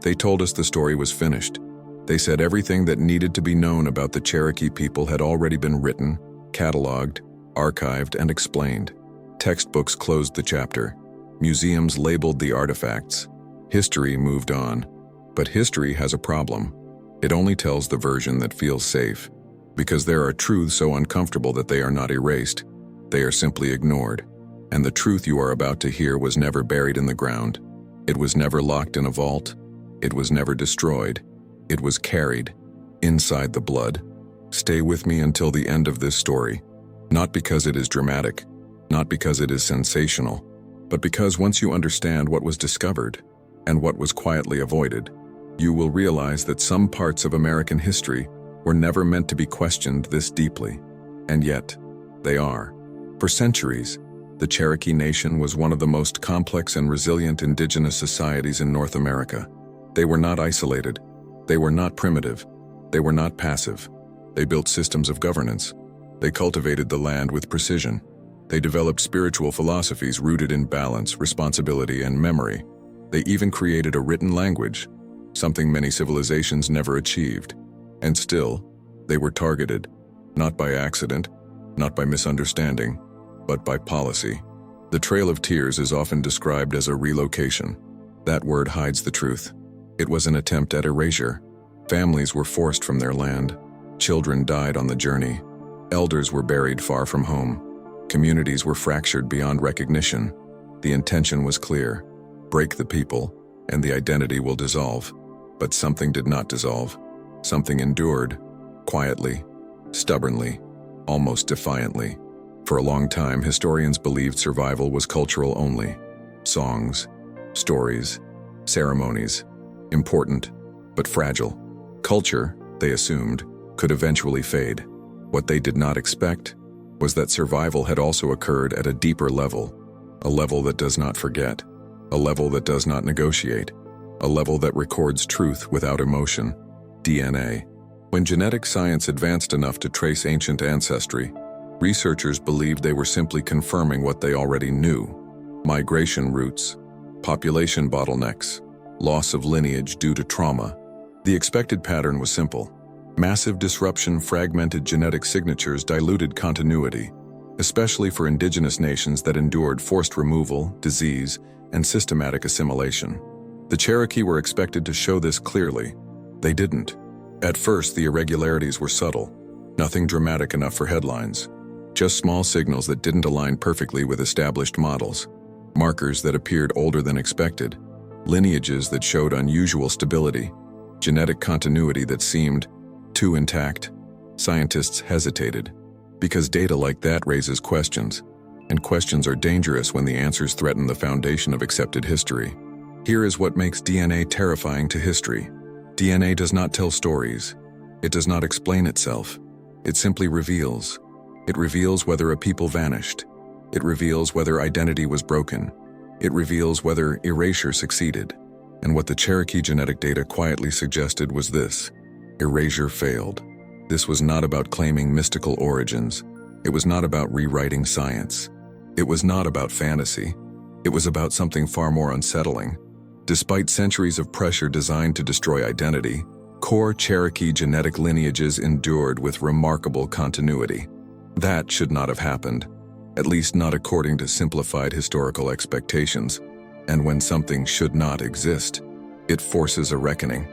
They told us the story was finished. They said everything that needed to be known about the Cherokee people had already been written, cataloged, archived, and explained. Textbooks closed the chapter. Museums labeled the artifacts. History moved on. But history has a problem. It only tells the version that feels safe. Because there are truths so uncomfortable that they are not erased. They are simply ignored. And the truth you are about to hear was never buried in the ground. It was never locked in a vault. It was never destroyed. It was carried inside the blood. Stay with me until the end of this story. Not because it is dramatic, not because it is sensational, but because once you understand what was discovered and what was quietly avoided, you will realize that some parts of American history were never meant to be questioned this deeply. And yet, they are. For centuries, the Cherokee Nation was one of the most complex and resilient indigenous societies in North America. They were not isolated. They were not primitive. They were not passive. They built systems of governance. They cultivated the land with precision. They developed spiritual philosophies rooted in balance, responsibility, and memory. They even created a written language, something many civilizations never achieved. And still, they were targeted, not by accident, not by misunderstanding, but by policy. The Trail of Tears is often described as a relocation. That word hides the truth. It was an attempt at erasure. Families were forced from their land. Children died on the journey. Elders were buried far from home. Communities were fractured beyond recognition. The intention was clear. Break the people, and the identity will dissolve. But something did not dissolve. Something endured, quietly, stubbornly, almost defiantly. For a long time, historians believed survival was cultural only. Songs, stories, ceremonies, important, but fragile. Culture, they assumed, could eventually fade. What they did not expect was that survival had also occurred at a deeper level, a level that does not forget, a level that does not negotiate, a level that records truth without emotion. DNA. When genetic science advanced enough to trace ancient ancestry, researchers believed they were simply confirming what they already knew. Migration routes, population bottlenecks, loss of lineage due to trauma. The expected pattern was simple. Massive disruption fragmented genetic signatures, diluted continuity, especially for indigenous nations that endured forced removal, disease, and systematic assimilation. The Cherokee were expected to show this clearly. They didn't. At first, the irregularities were subtle, nothing dramatic enough for headlines. Just small signals that didn't align perfectly with established models. Markers that appeared older than expected. Lineages that showed unusual stability. Genetic continuity that seemed too intact. Scientists hesitated, because data like that raises questions, and questions are dangerous when the answers threaten the foundation of accepted history. Here is what makes DNA terrifying to history. DNA does not tell stories. It does not explain itself. It simply reveals. It reveals whether a people vanished. It reveals whether identity was broken. It reveals whether erasure succeeded. And what the Cherokee genetic data quietly suggested was this: erasure failed. This was not about claiming mystical origins. It was not about rewriting science. It was not about fantasy. It was about something far more unsettling. Despite centuries of pressure designed to destroy identity, core Cherokee genetic lineages endured with remarkable continuity. That should not have happened, at least not according to simplified historical expectations. And when something should not exist, it forces a reckoning.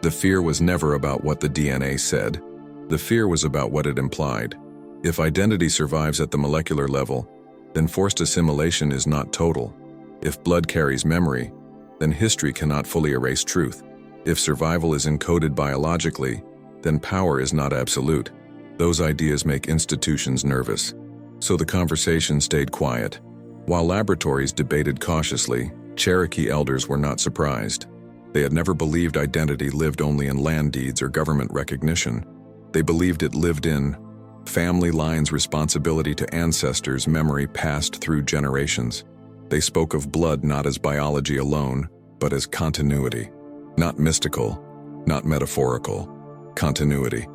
The fear was never about what the DNA said. The fear was about what it implied. If identity survives at the molecular level, then forced assimilation is not total. If blood carries memory, then history cannot fully erase truth. If survival is encoded biologically, then power is not absolute. Those ideas make institutions nervous. So the conversation stayed quiet. While laboratories debated cautiously, Cherokee elders were not surprised. They had never believed identity lived only in land deeds or government recognition. They believed it lived in family lines, responsibility to ancestors, memory passed through generations. They spoke of blood not as biology alone, but as continuity. Not mystical, not metaphorical. Continuity.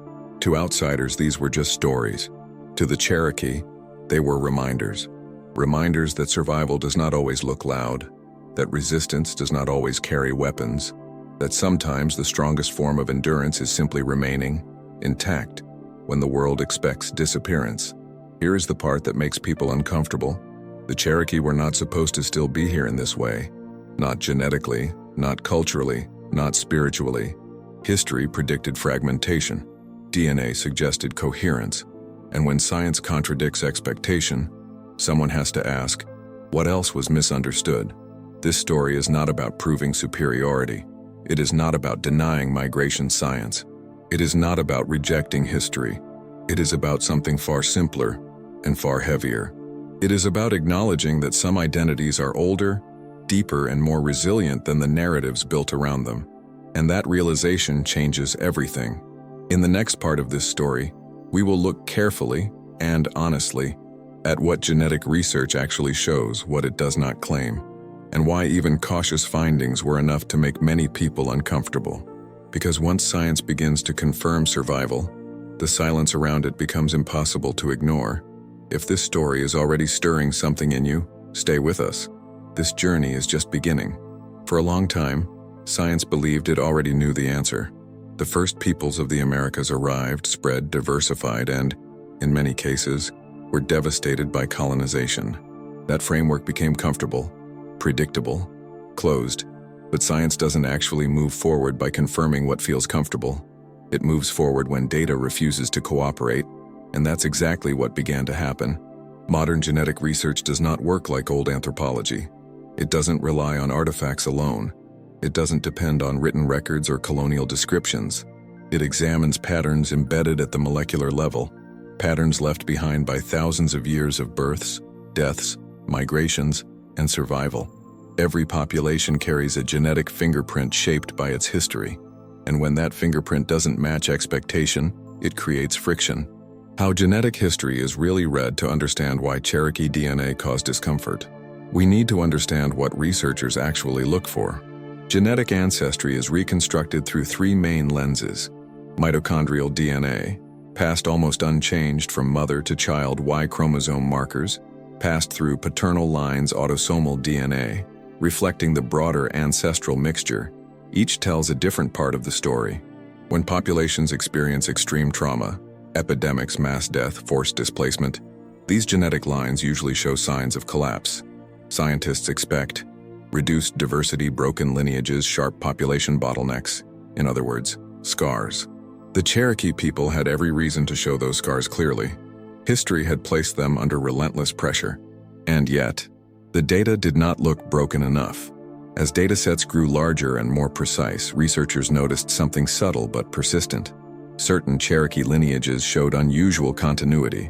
To outsiders, these were just stories. To the Cherokee, they were reminders. Reminders that survival does not always look loud, that resistance does not always carry weapons, that sometimes the strongest form of endurance is simply remaining intact when the world expects disappearance. Here is the part that makes people uncomfortable. The Cherokee were not supposed to still be here in this way. Not genetically, not culturally, not spiritually. History predicted fragmentation. DNA suggested coherence. And when science contradicts expectation, someone has to ask, what else was misunderstood? This story is not about proving superiority. It is not about denying migration science. It is not about rejecting history. It is about something far simpler and far heavier. It is about acknowledging that some identities are older, deeper, and more resilient than the narratives built around them. And that realization changes everything. In the next part of this story, we will look carefully and honestly at what genetic research actually shows, what it does not claim, and why even cautious findings were enough to make many people uncomfortable. Because once science begins to confirm survival, the silence around it becomes impossible to ignore. If this story is already stirring something in you, stay with us. This journey is just beginning. For a long time, science believed it already knew the answer. The first peoples of the Americas arrived, spread, diversified, and, in many cases, were devastated by colonization. That framework became comfortable, predictable, closed. But science doesn't actually move forward by confirming what feels comfortable. It moves forward when data refuses to cooperate, and that's exactly what began to happen. Modern genetic research does not work like old anthropology. It doesn't rely on artifacts alone. It doesn't depend on written records or colonial descriptions. It examines patterns embedded at the molecular level, patterns left behind by thousands of years of births, deaths, migrations, and survival. Every population carries a genetic fingerprint shaped by its history, and when that fingerprint doesn't match expectation, it creates friction. How genetic history is really read to understand why Cherokee DNA caused discomfort. We need to understand what researchers actually look for. Genetic ancestry is reconstructed through three main lenses: mitochondrial DNA, passed almost unchanged from mother to child Y chromosome markers, passed through paternal lines autosomal DNA, reflecting the broader ancestral mixture. Each tells a different part of the story. When populations experience extreme trauma, epidemics, mass death, forced displacement, these genetic lines usually show signs of collapse. Scientists expect reduced diversity, broken lineages, sharp population bottlenecks, in other words, scars. The Cherokee people had every reason to show those scars clearly. History had placed them under relentless pressure. And yet, the data did not look broken enough. As datasets grew larger and more precise, researchers noticed something subtle but persistent. Certain Cherokee lineages showed unusual continuity.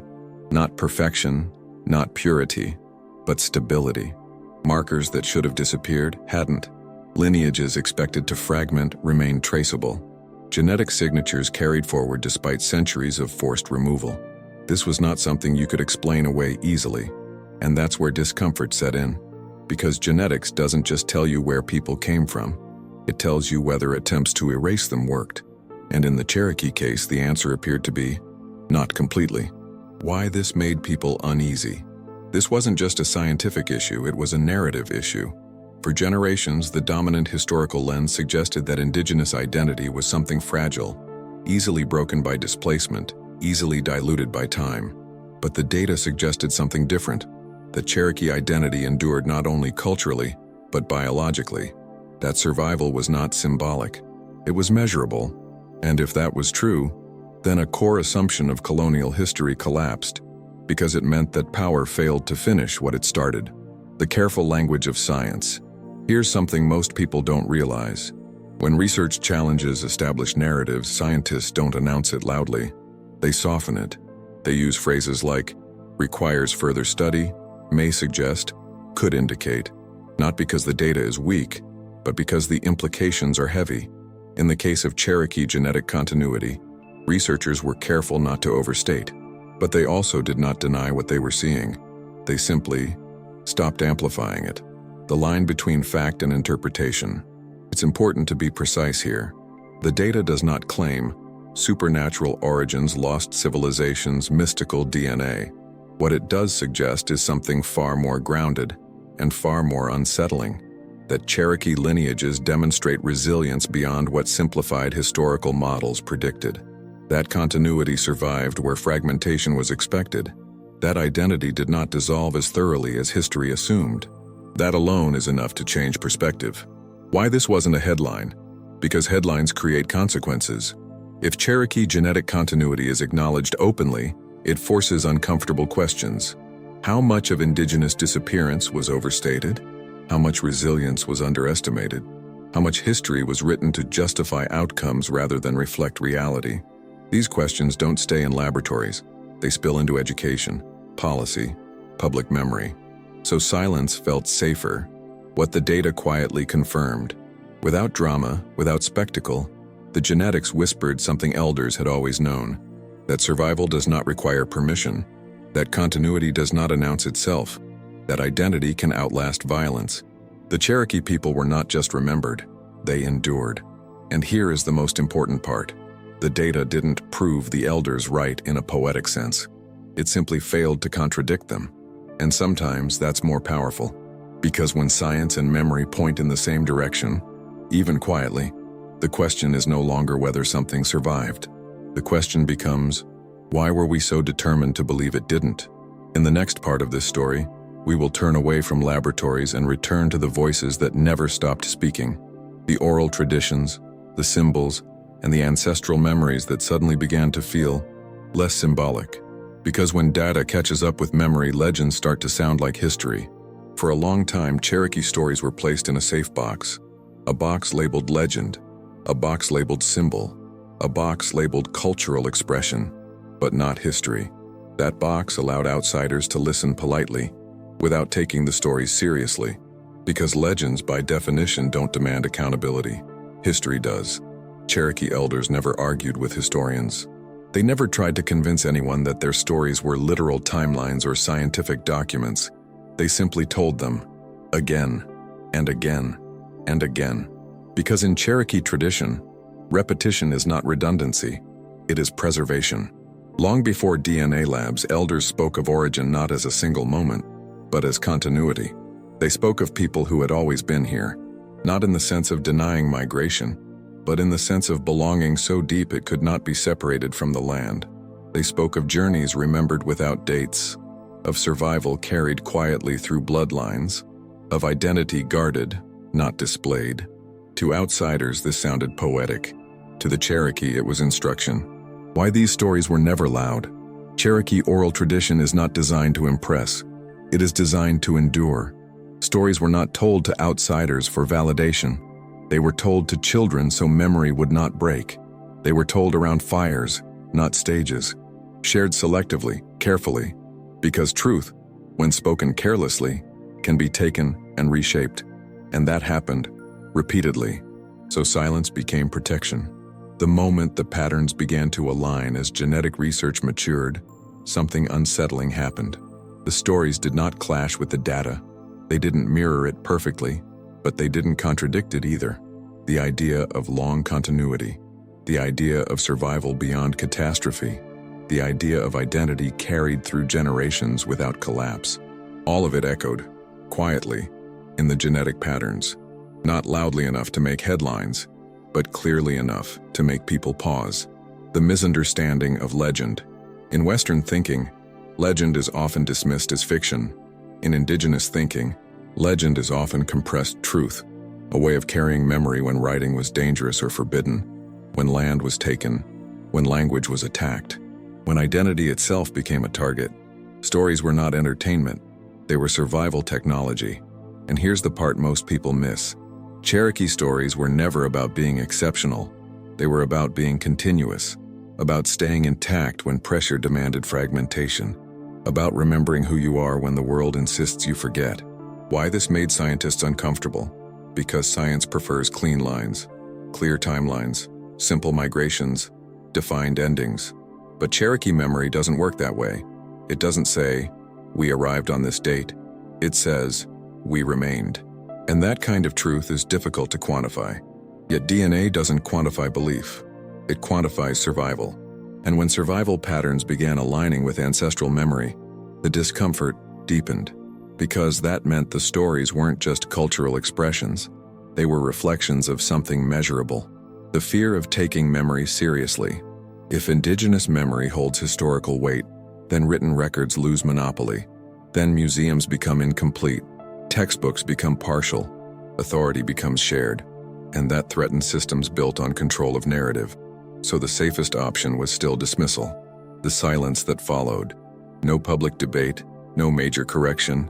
Not perfection, not purity, but stability. Markers that should have disappeared hadn't. Lineages expected to fragment remained traceable. Genetic signatures carried forward despite centuries of forced removal. This was not something you could explain away easily. And that's where discomfort set in. Because genetics doesn't just tell you where people came from. It tells you whether attempts to erase them worked. And in the Cherokee case, the answer appeared to be, not completely. Why this made people uneasy. This wasn't just a scientific issue, it was a narrative issue. For generations, the dominant historical lens suggested that indigenous identity was something fragile, easily broken by displacement, easily diluted by time. But the data suggested something different. That Cherokee identity endured not only culturally, but biologically. That survival was not symbolic. It was measurable. And if that was true, then a core assumption of colonial history collapsed, because it meant that power failed to finish what it started. The careful language of science. Here's something most people don't realize. When research challenges established narratives, scientists don't announce it loudly. They soften it. They use phrases like, requires further study, may suggest, could indicate, not because the data is weak, but because the implications are heavy. In the case of Cherokee genetic continuity, researchers were careful not to overstate, but they also did not deny what they were seeing. They simply stopped amplifying it. The line between fact and interpretation. It's important to be precise here. The data does not claim supernatural origins, lost civilizations, mystical DNA. What it does suggest is something far more grounded and far more unsettling. that Cherokee lineages demonstrate resilience beyond what simplified historical models predicted. That continuity survived where fragmentation was expected. That identity did not dissolve as thoroughly as history assumed. That alone is enough to change perspective. Why this wasn't a headline? Because headlines create consequences. If Cherokee genetic continuity is acknowledged openly, it forces uncomfortable questions. How much of indigenous disappearance was overstated? How much resilience was underestimated? How much history was written to justify outcomes rather than reflect reality? These questions don't stay in laboratories. They spill into education, policy, public memory. So silence felt safer. What the data quietly confirmed. Without drama, without spectacle, the genetics whispered something elders had always known. That survival does not require permission. That continuity does not announce itself. That identity can outlast violence. The Cherokee people were not just remembered, they endured. And here is the most important part. The data didn't prove the elders right in a poetic sense. It simply failed to contradict them. And sometimes that's more powerful. Because when science and memory point in the same direction, even quietly, the question is no longer whether something survived. The question becomes, why were we so determined to believe it didn't? In the next part of this story, we will turn away from laboratories and return to the voices that never stopped speaking. The oral traditions, the symbols, and the ancestral memories that suddenly began to feel less symbolic. Because when data catches up with memory, legends start to sound like history. For a long time, Cherokee stories were placed in a safe box. A box labeled legend, a box labeled symbol, a box labeled cultural expression, but not history. That box allowed outsiders to listen politely, without taking the stories seriously. Because legends, by definition, don't demand accountability. History does. Cherokee elders never argued with historians. They never tried to convince anyone that their stories were literal timelines or scientific documents. They simply told them, again, and again, and again. Because in Cherokee tradition, repetition is not redundancy, it is preservation. Long before DNA labs, elders spoke of origin not as a single moment, but as continuity. They spoke of people who had always been here, not in the sense of denying migration, but in the sense of belonging so deep it could not be separated from the land. They spoke of journeys remembered without dates, of survival carried quietly through bloodlines, of identity guarded, not displayed. To outsiders, this sounded poetic. To the Cherokee, it was instruction. Why these stories were never loud. Cherokee oral tradition is not designed to impress. It is designed to endure. Stories were not told to outsiders for validation. They were told to children so memory would not break. They were told around fires, not stages. Shared selectively, carefully. Because truth, when spoken carelessly, can be taken and reshaped. And that happened, repeatedly. So silence became protection. The moment the patterns began to align as genetic research matured, something unsettling happened. The stories did not clash with the data. They didn't mirror it perfectly, but they didn't contradict it either. The idea of long continuity, the idea of survival beyond catastrophe, the idea of identity carried through generations without collapse. All of it echoed, quietly, in the genetic patterns, not loudly enough to make headlines, but clearly enough to make people pause. The misunderstanding of legend. In Western thinking, legend is often dismissed as fiction. In indigenous thinking, legend is often compressed truth, a way of carrying memory when writing was dangerous or forbidden, when land was taken, when language was attacked, when identity itself became a target. Stories were not entertainment, they were survival technology. And here's the part most people miss. Cherokee stories were never about being exceptional. They were about being continuous, about staying intact when pressure demanded fragmentation, about remembering who you are when the world insists you forget. Why this made scientists uncomfortable? Because science prefers clean lines, clear timelines, simple migrations, defined endings. But Cherokee memory doesn't work that way. It doesn't say, we arrived on this date. It says, we remained. And that kind of truth is difficult to quantify. Yet DNA doesn't quantify belief. It quantifies survival. And when survival patterns began aligning with ancestral memory, the discomfort deepened. because that meant the stories weren't just cultural expressions. They were reflections of something measurable. The fear of taking memory seriously. If indigenous memory holds historical weight, then written records lose monopoly. Then museums become incomplete, textbooks become partial, authority becomes shared, and that threatens systems built on control of narrative. So the safest option was still dismissal. The silence that followed. No public debate, no major correction,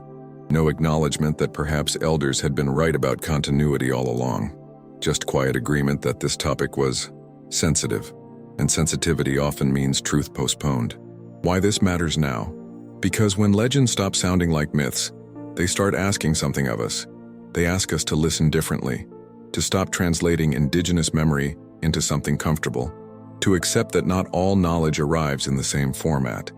no acknowledgement that perhaps elders had been right about continuity all along. Just quiet agreement that this topic was sensitive, and sensitivity often means truth postponed. Why this matters now? Because when legends stop sounding like myths, they start asking something of us. They ask us to listen differently, to stop translating indigenous memory into something comfortable, to accept that not all knowledge arrives in the same format.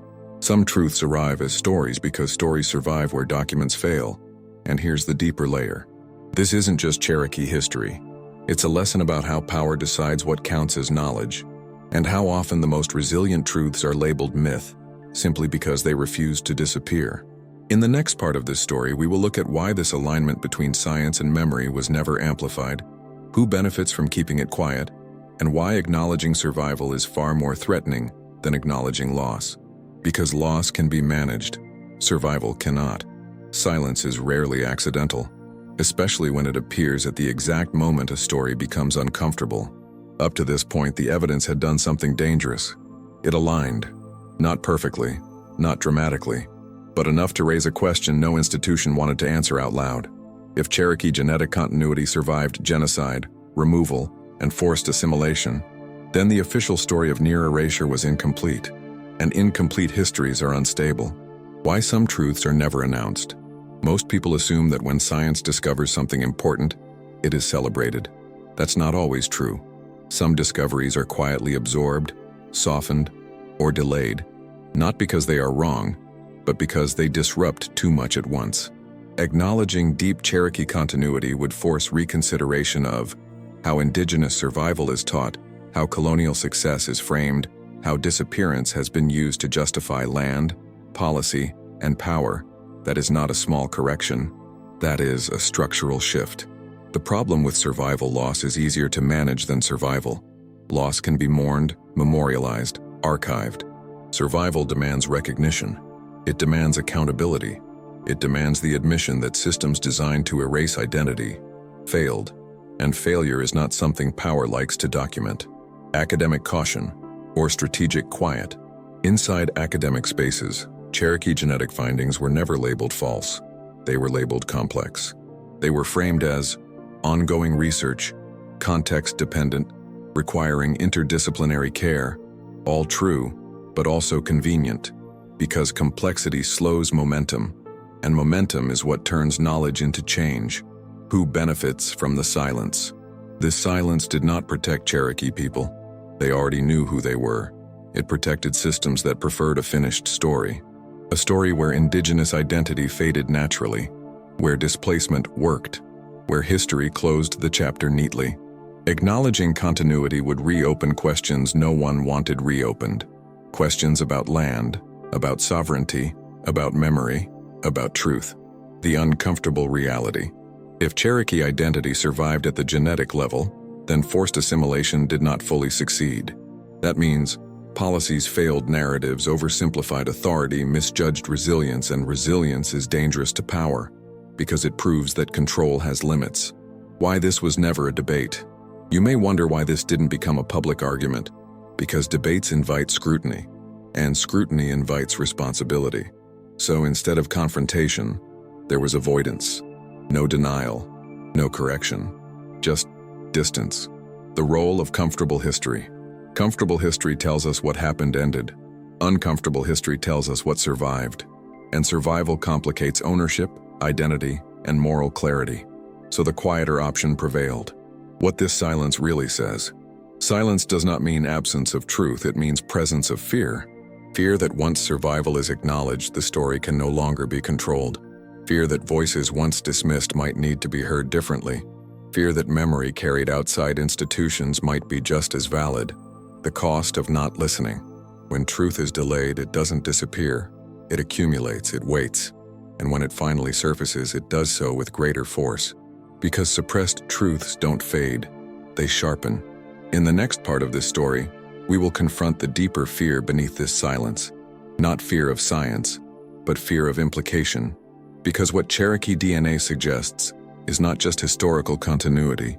Some truths arrive as stories because stories survive where documents fail. And here's the deeper layer. This isn't just Cherokee history. It's a lesson about how power decides what counts as knowledge, and how often the most resilient truths are labeled myth, simply because they refuse to disappear. In the next part of this story, we will look at why this alignment between science and memory was never amplified, who benefits from keeping it quiet, and why acknowledging survival is far more threatening than acknowledging loss. Because loss can be managed, survival cannot. Silence is rarely accidental, especially when it appears at the exact moment a story becomes uncomfortable. Up to this point, the evidence had done something dangerous. It aligned. Not perfectly, not dramatically, but enough to raise a question no institution wanted to answer out loud. If Cherokee genetic continuity survived genocide, removal, and forced assimilation, then the official story of near erasure was incomplete, and incomplete histories are unstable. Why some truths are never announced? Most people assume that when science discovers something important, it is celebrated. That's not always true. Some discoveries are quietly absorbed, softened, or delayed, not because they are wrong, but because they disrupt too much at once. Acknowledging deep Cherokee continuity would force reconsideration of how indigenous survival is taught, how colonial success is framed, how disappearance has been used to justify land, policy, and power. That is not a small correction. That is a structural shift. The problem with survival loss is easier to manage than survival. Loss can be mourned, memorialized, archived. Survival demands recognition. It demands accountability. It demands the admission that systems designed to erase identity failed, and failure is not something power likes to document. Academic caution, or strategic quiet. Inside academic spaces, Cherokee genetic findings were never labeled false. They were labeled complex. They were framed as ongoing research, context-dependent, requiring interdisciplinary care, all true, but also convenient, because complexity slows momentum, and momentum is what turns knowledge into change. Who benefits from the silence? This silence did not protect Cherokee people. They already knew who they were. It protected systems that preferred a finished story. A story where indigenous identity faded naturally, where displacement worked, where history closed the chapter neatly. Acknowledging continuity would reopen questions no one wanted reopened. Questions about land, about sovereignty, about memory, about truth. The uncomfortable reality. If Cherokee identity survived at the genetic level, then forced assimilation did not fully succeed. That means policies failed narratives, oversimplified authority, misjudged resilience, and resilience is dangerous to power, because it proves that control has limits. Why this was never a debate? You may wonder why this didn't become a public argument. Because debates invite scrutiny, and scrutiny invites responsibility. So instead of confrontation, there was avoidance. No denial, no correction, just distance. The role of comfortable history. Comfortable history tells us what happened ended. Uncomfortable history tells us what survived. And survival complicates ownership, identity, and moral clarity. So the quieter option prevailed. What this silence really says. Silence does not mean absence of truth, it means presence of fear. Fear that once survival is acknowledged, the story can no longer be controlled. Fear that voices once dismissed might need to be heard differently. Fear that memory carried outside institutions might be just as valid. The cost of not listening. When truth is delayed, it doesn't disappear. It accumulates, it waits. and when it finally surfaces, it does so with greater force. Because suppressed truths don't fade, they sharpen. In the next part of this story, we will confront the deeper fear beneath this silence. Not fear of science, but fear of implication. Because what Cherokee DNA suggests is not just historical continuity,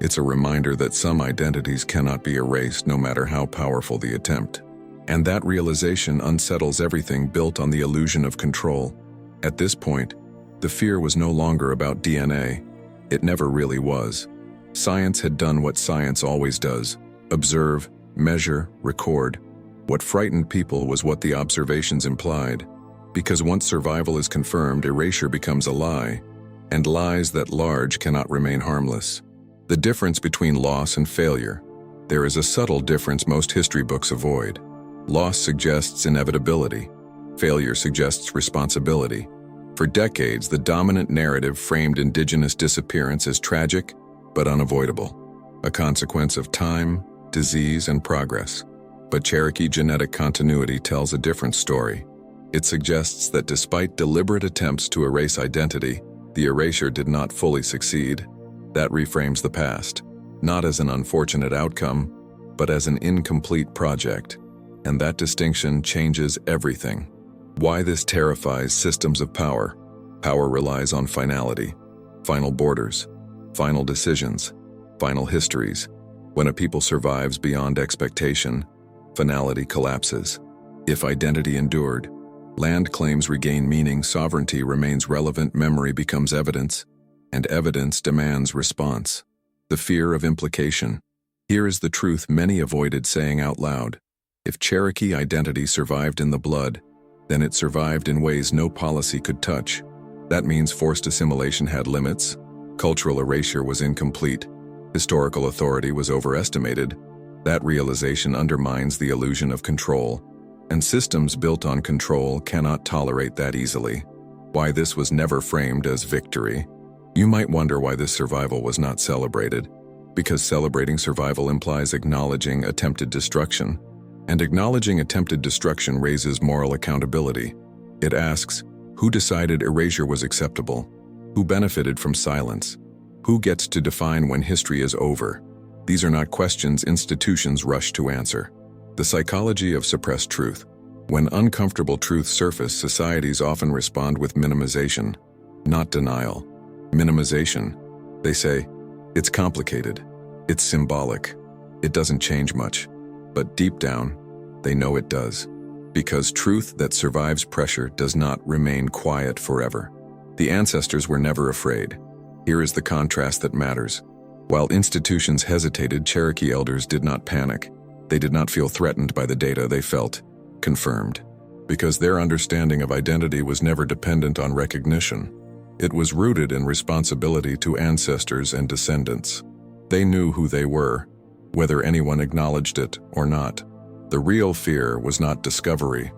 it's a reminder that some identities cannot be erased no matter how powerful the attempt. And that realization unsettles everything built on the illusion of control. At this point, the fear was no longer about DNA. It never really was. Science had done what science always does: observe, measure, record. What frightened people was what the observations implied. Because once survival is confirmed, erasure becomes a lie, and lies that large cannot remain harmless. The difference between loss and failure. There is a subtle difference most history books avoid. Loss suggests inevitability. Failure suggests responsibility. For decades, the dominant narrative framed indigenous disappearance as tragic but unavoidable, a consequence of time, disease, and progress. But Cherokee genetic continuity tells a different story. It suggests that despite deliberate attempts to erase identity, the erasure did not fully succeed. That reframes the past, not as an unfortunate outcome, but as an incomplete project. And that distinction changes everything. Why this terrifies systems of power. Power relies on finality, final borders, final decisions, final histories. When a people survives beyond expectation, finality collapses. If identity endured, land claims regain meaning, sovereignty remains relevant, memory becomes evidence, and evidence demands response. The fear of implication. Here is the truth many avoided saying out loud. If Cherokee identity survived in the blood, then it survived in ways no policy could touch. That means forced assimilation had limits, cultural erasure was incomplete, historical authority was overestimated. That realization undermines the illusion of control, and systems built on control cannot tolerate that easily. Why this was never framed as victory. You might wonder why this survival was not celebrated. Because celebrating survival implies acknowledging attempted destruction. And acknowledging attempted destruction raises moral accountability. It asks, who decided erasure was acceptable? Who benefited from silence? Who gets to define when history is over? These are not questions institutions rush to answer. The psychology of suppressed truth. When uncomfortable truths surface, societies often respond with minimization, not denial. Minimization. They say, it's complicated, it's symbolic, it doesn't change much. But deep down, they know it does. Because truth that survives pressure does not remain quiet forever. The ancestors were never afraid. Here is the contrast that matters. While institutions hesitated, Cherokee elders did not panic. They did not feel threatened by the data, they felt confirmed. Because their understanding of identity was never dependent on recognition. It was rooted in responsibility to ancestors and descendants. They knew who they were, whether anyone acknowledged it or not. The real fear was not discovery.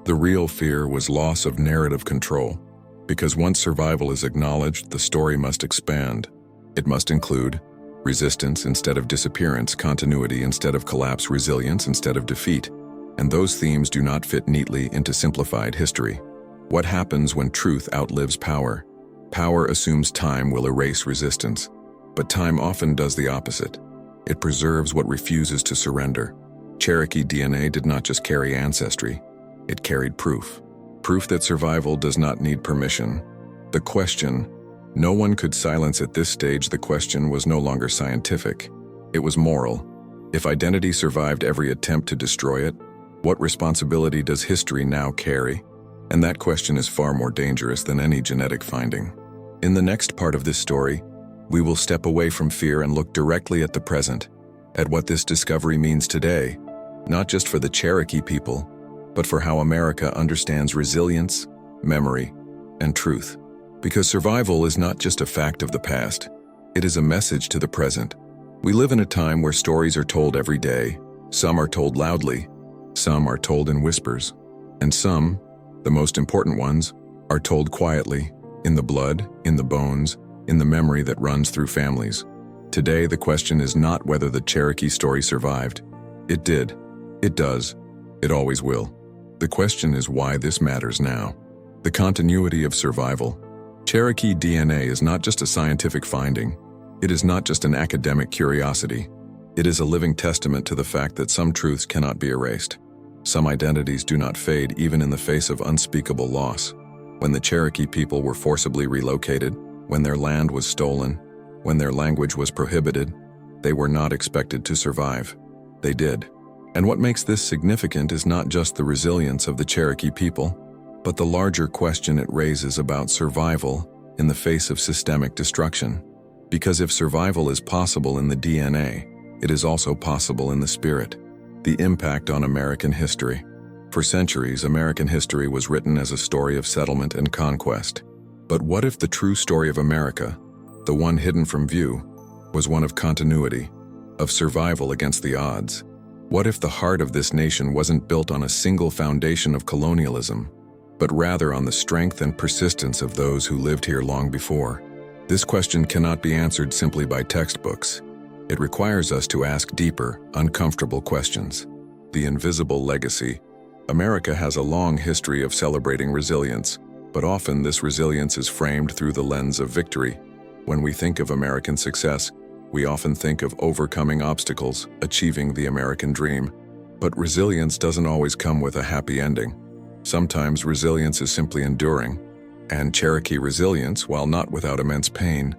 The real fear was loss of narrative control. Because once survival is acknowledged, the story must expand. It must include resistance instead of disappearance, continuity instead of collapse, resilience instead of defeat. And those themes do not fit neatly into simplified history. What happens when truth outlives power? Power assumes time will erase resistance, but time often does the opposite. It preserves what refuses to surrender. Cherokee DNA did not just carry ancestry, it carried proof. Proof that survival does not need permission. The question, no one could silence at this stage. The question was no longer scientific. It was moral. If identity survived every attempt to destroy it, what responsibility does history now carry? And that question is far more dangerous than any genetic finding. In the next part of this story, we will step away from fear and look directly at the present, at what this discovery means today, not just for the Cherokee people, but for how America understands resilience, memory, and truth. Because survival is not just a fact of the past, it is a message to the present. We live in a time where stories are told every day. Some are told loudly, some are told in whispers, and some, the most important ones, are told quietly, in the blood, in the bones, in the memory that runs through families. Today, the question is not whether the Cherokee story survived. It did. It does. It always will. The question is why this matters now. The continuity of survival. Cherokee DNA is not just a scientific finding. It is not just an academic curiosity. It is a living testament to the fact that some truths cannot be erased. Some identities do not fade even in the face of unspeakable loss. When the Cherokee people were forcibly relocated, when their land was stolen, when their language was prohibited, they were not expected to survive. They did. And what makes this significant is not just the resilience of the Cherokee people, but the larger question it raises about survival in the face of systemic destruction. Because if survival is possible in the DNA, it is also possible in the spirit. The impact on American history. For centuries, American history was written as a story of settlement and conquest. But what if the true story of America, the one hidden from view, was one of continuity, of survival against the odds? What if the heart of this nation wasn't built on a single foundation of colonialism, but rather on the strength and persistence of those who lived here long before? This question cannot be answered simply by textbooks. It requires us to ask deeper, uncomfortable questions. The invisible legacy. America has a long history of celebrating resilience, but often this resilience is framed through the lens of victory. When we think of American success, we often think of overcoming obstacles, achieving the American dream. But resilience doesn't always come with a happy ending. Sometimes resilience is simply enduring, and Cherokee resilience, while not without immense pain,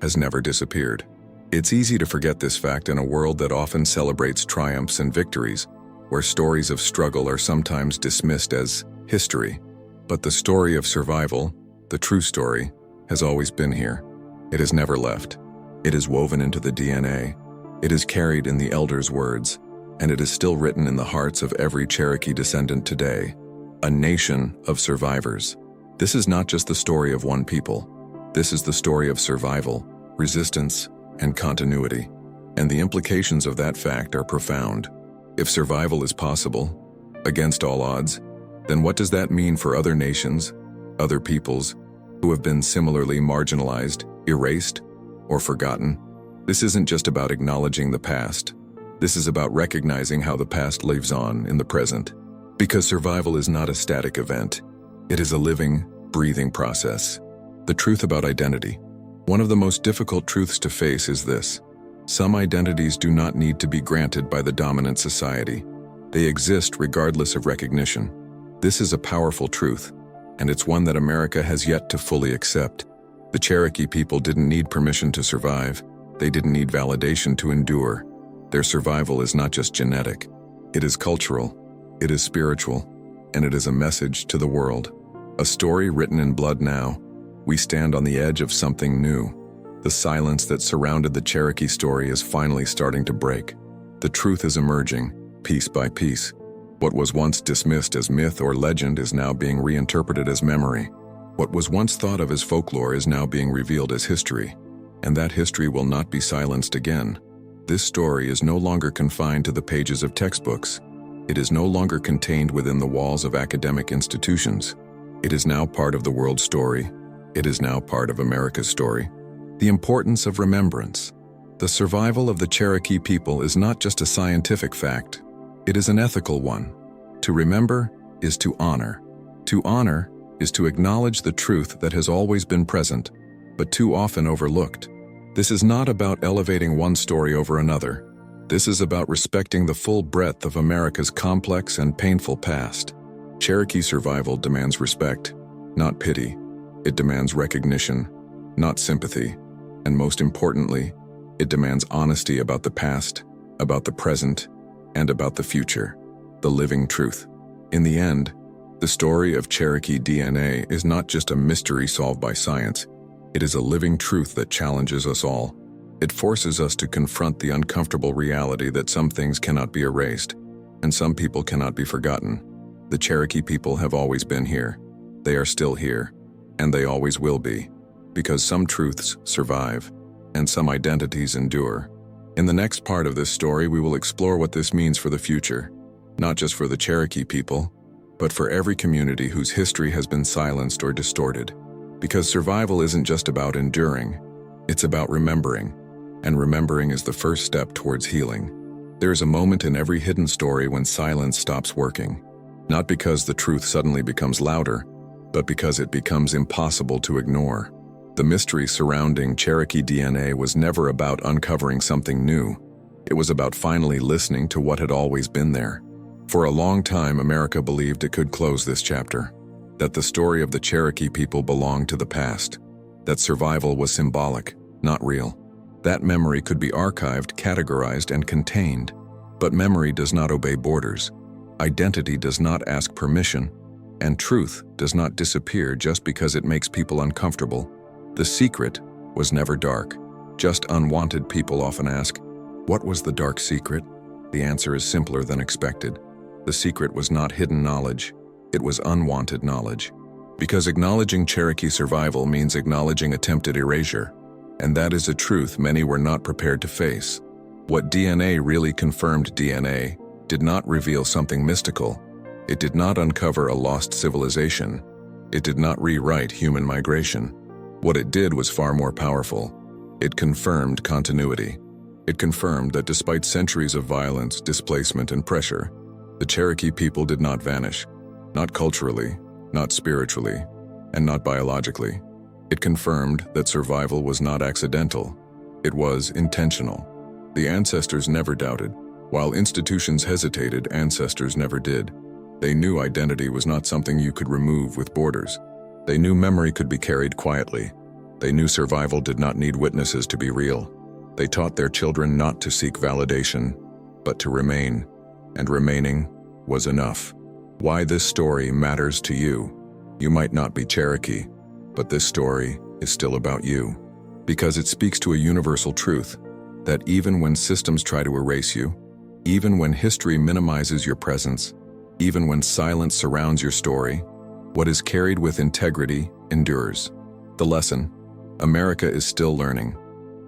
has never disappeared. It's easy to forget this fact in a world that often celebrates triumphs and victories, where stories of struggle are sometimes dismissed as history. But the story of survival, the true story, has always been here. It has never left. It is woven into the DNA. It is carried in the elders' words, and it is still written in the hearts of every Cherokee descendant today. A nation of survivors. This is not just the story of one people. This is the story of survival, resistance, and continuity. And the implications of that fact are profound. If survival is possible, against all odds, then what does that mean for other nations, other peoples, who have been similarly marginalized, erased, or forgotten? This isn't just about acknowledging the past. This is about recognizing how the past lives on in the present. Because survival is not a static event. It is a living, breathing process. The truth about identity. One of the most difficult truths to face is this: some identities do not need to be granted by the dominant society. They exist regardless of recognition. This is a powerful truth, and it's one that America has yet to fully accept. The Cherokee people didn't need permission to survive. They didn't need validation to endure. Their survival is not just genetic. It is cultural, it is spiritual, and it is a message to the world. A story written in blood now. We stand on the edge of something new. The silence that surrounded the Cherokee story is finally starting to break. The truth is emerging, piece by piece. What was once dismissed as myth or legend is now being reinterpreted as memory. What was once thought of as folklore is now being revealed as history. And that history will not be silenced again. This story is no longer confined to the pages of textbooks. It is no longer contained within the walls of academic institutions. It is now part of the world's story. It is now part of America's story. The importance of remembrance. The survival of the Cherokee people is not just a scientific fact. It is an ethical one. To remember is to honor. To honor is to acknowledge the truth that has always been present, but too often overlooked. This is not about elevating one story over another. This is about respecting the full breadth of America's complex and painful past. Cherokee survival demands respect, not pity. It demands recognition, not sympathy. And most importantly, it demands honesty about the past, about the present, and about the future, the living truth. In the end, the story of Cherokee DNA is not just a mystery solved by science. It is a living truth that challenges us all. It forces us to confront the uncomfortable reality that some things cannot be erased, and some people cannot be forgotten. The Cherokee people have always been here. They are still here, and they always will be, because some truths survive, and some identities endure. In the next part of this story, we will explore what this means for the future, not just for the Cherokee people, but for every community whose history has been silenced or distorted. Because survival isn't just about enduring, it's about remembering, and remembering is the first step towards healing. There is a moment in every hidden story when silence stops working, not because the truth suddenly becomes louder, but because it becomes impossible to ignore. The mystery surrounding Cherokee DNA was never about uncovering something new. It was about finally listening to what had always been there. For a long time, America believed it could close this chapter, that the story of the Cherokee people belonged to the past, that survival was symbolic, not real. That memory could be archived, categorized, and contained. But memory does not obey borders. Identity does not ask permission, and truth does not disappear just because it makes people uncomfortable. The secret was never dark. Just unwanted people often ask, what was the dark secret? The answer is simpler than expected. The secret was not hidden knowledge. It was unwanted knowledge. Because acknowledging Cherokee survival means acknowledging attempted erasure, and that is a truth many were not prepared to face. What DNA really confirmed DNA did not reveal something mystical. It did not uncover a lost civilization. It did not rewrite human migration. What it did was far more powerful. It confirmed continuity. It confirmed that despite centuries of violence, displacement, and pressure, the Cherokee people did not vanish. Not culturally, not spiritually, and not biologically. It confirmed that survival was not accidental. It was intentional. The ancestors never doubted. While institutions hesitated, ancestors never did. They knew identity was not something you could remove with borders. They knew memory could be carried quietly. They knew survival did not need witnesses to be real. They taught their children not to seek validation, but to remain, and remaining was enough. Why this story matters to you. You might not be Cherokee, but this story is still about you. Because it speaks to a universal truth, that even when systems try to erase you, even when history minimizes your presence, even when silence surrounds your story, what is carried with integrity endures. The lesson: America is still learning.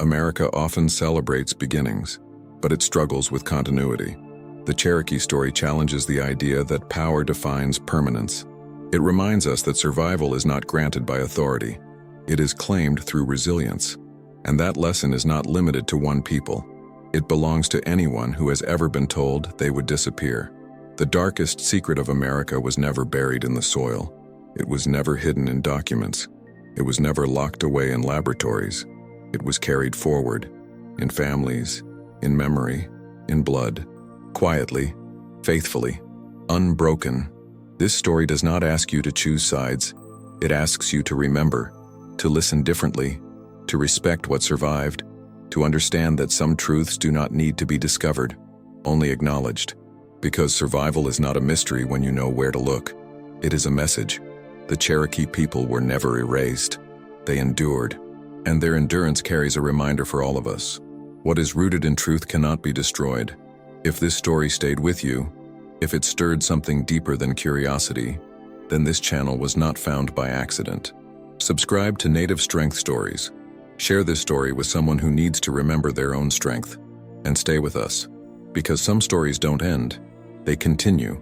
America often celebrates beginnings, but it struggles with continuity. The Cherokee story challenges the idea that power defines permanence. It reminds us that survival is not granted by authority. It is claimed through resilience. And that lesson is not limited to one people. It belongs to anyone who has ever been told they would disappear. The darkest secret of America was never buried in the soil. It was never hidden in documents. It was never locked away in laboratories. It was carried forward, in families, in memory, in blood, quietly, faithfully, unbroken. This story does not ask you to choose sides. It asks you to remember, to listen differently, to respect what survived, to understand that some truths do not need to be discovered, only acknowledged. Because survival is not a mystery when you know where to look. It is a message. The Cherokee people were never erased. They endured, and their endurance carries a reminder for all of us. What is rooted in truth cannot be destroyed. If this story stayed with you, if it stirred something deeper than curiosity, then this channel was not found by accident. Subscribe to Native Strength Stories. Share this story with someone who needs to remember their own strength. And stay with us, because some stories don't end, they continue.